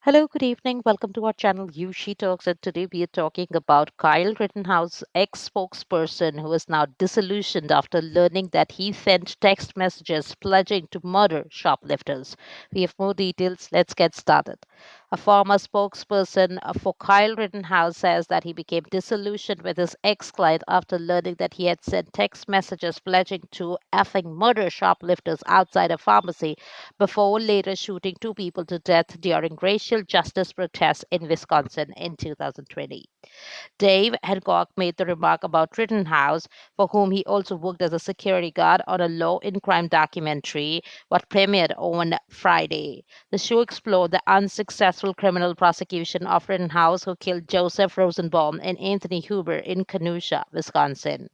Hello, good evening. Welcome to our channel Yushi Talks. And today we are talking about Kyle Rittenhouse, ex-spokesperson who is now disillusioned after learning that he sent text messages pledging to murder shoplifters. We have more details. Let's get started. A former spokesperson for Kyle Rittenhouse says that he became disillusioned with his ex-client after learning that he had sent text messages pledging to effing murder shoplifters outside a pharmacy before later shooting two people to death during racial justice protests in Wisconsin in 2020. Dave Hancock made the remark about Rittenhouse, for whom he also worked as a security guard on a law in crime documentary, what premiered on Friday. The show explored the unsuccessful criminal prosecution of Rittenhouse, who killed Joseph Rosenbaum and Anthony Huber in Kenosha, Wisconsin.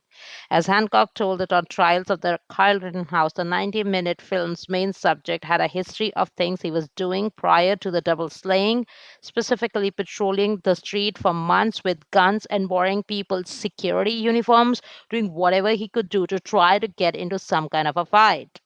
As Hancock told it on Trials of the Kyle Rittenhouse, the 90-minute film's main subject had a history of things he was doing prior to the double slaying, specifically patrolling the street for months with guns and wearing people's security uniforms, doing whatever he could do to try to get into some kind of a fight.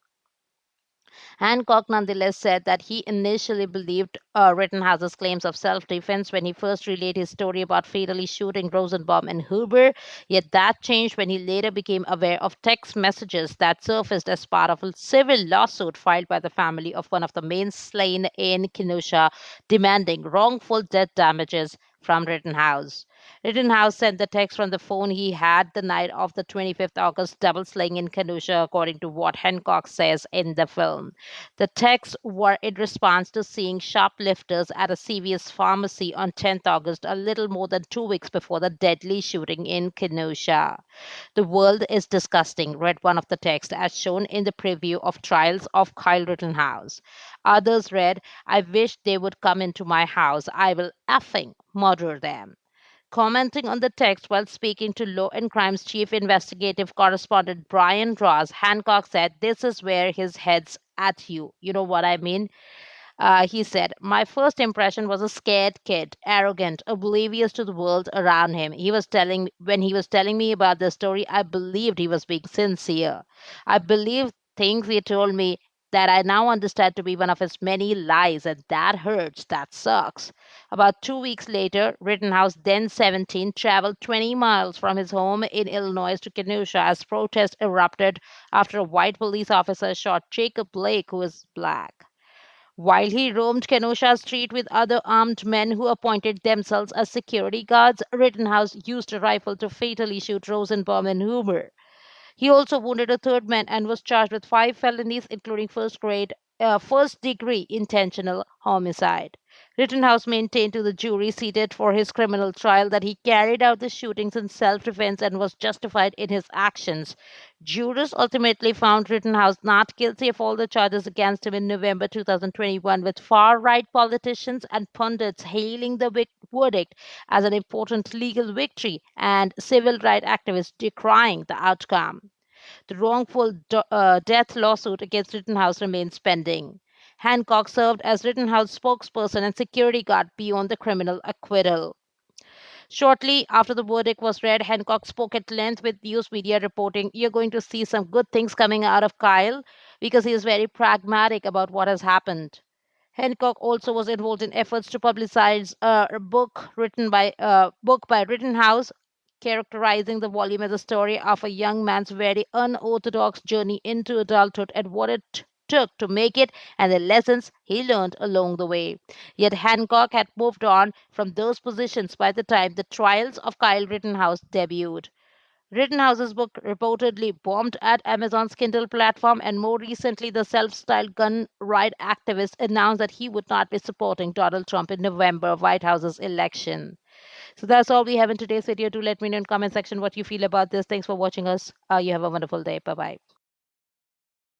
Hancock nonetheless said that he initially believed Rittenhouse's claims of self defense when he first relayed his story about fatally shooting Rosenbaum and Huber, yet that changed when he later became aware of text messages that surfaced as part of a civil lawsuit filed by the family of one of the men slain in Kenosha, demanding wrongful death damages from Rittenhouse. Rittenhouse sent the text from the phone he had the night of the 25th August double slaying in Kenosha, according to what Hancock says in the film. The texts were in response to seeing shoplifters at a CVS pharmacy on 10th August, a little more than 2 weeks before the deadly shooting in Kenosha. The world is disgusting, read one of the texts, as shown in the preview of Trials of Kyle Rittenhouse. Others read, I wish they would come into my house. I will effing murder them. Commenting on the text while speaking to Law and Crime's chief investigative correspondent Brian Ross, Hancock said, this is where his head's at you. You know what I mean? He said, my first impression was a scared kid, arrogant, oblivious to the world around him. When he was telling me about the story, I believed he was being sincere. I believed things he told me that I now understand to be one of his many lies, and that hurts, that sucks. About 2 weeks later, Rittenhouse, then 17, traveled 20 miles from his home in Illinois to Kenosha as protests erupted after a white police officer shot Jacob Blake, who is black. While he roamed Kenosha Street with other armed men who appointed themselves as security guards, Rittenhouse used a rifle to fatally shoot Rosenbaum and Huber. He also wounded a third man and was charged with 5 felonies, including first degree intentional homicide. Rittenhouse maintained to the jury seated for his criminal trial that he carried out the shootings in self defense and was justified in his actions. Jurors ultimately found Rittenhouse not guilty of all the charges against him in November 2021, with far right politicians and pundits hailing the verdict as an important legal victory and civil rights activists decrying the outcome. The death lawsuit against Rittenhouse remains pending. Hancock served as Rittenhouse spokesperson and security guard beyond the criminal acquittal. Shortly after the verdict was read, Hancock spoke at length with news media, reporting, you're going to see some good things coming out of Kyle because he is very pragmatic about what has happened. Hancock also was involved in efforts to publicize a book by Rittenhouse, characterizing the volume as a story of a young man's very unorthodox journey into adulthood and what it took to make it and the lessons he learned along the way. Yet Hancock had moved on from those positions by the time the trials of Kyle Rittenhouse debuted. Rittenhouse's book reportedly bombed at Amazon's Kindle platform, and more recently, the self styled gun right activist announced that he would not be supporting Donald Trump in November White House's election. So that's all we have in today's video. Do let me know in comment section what you feel about this. Thanks for watching us. You have a wonderful day. Bye bye.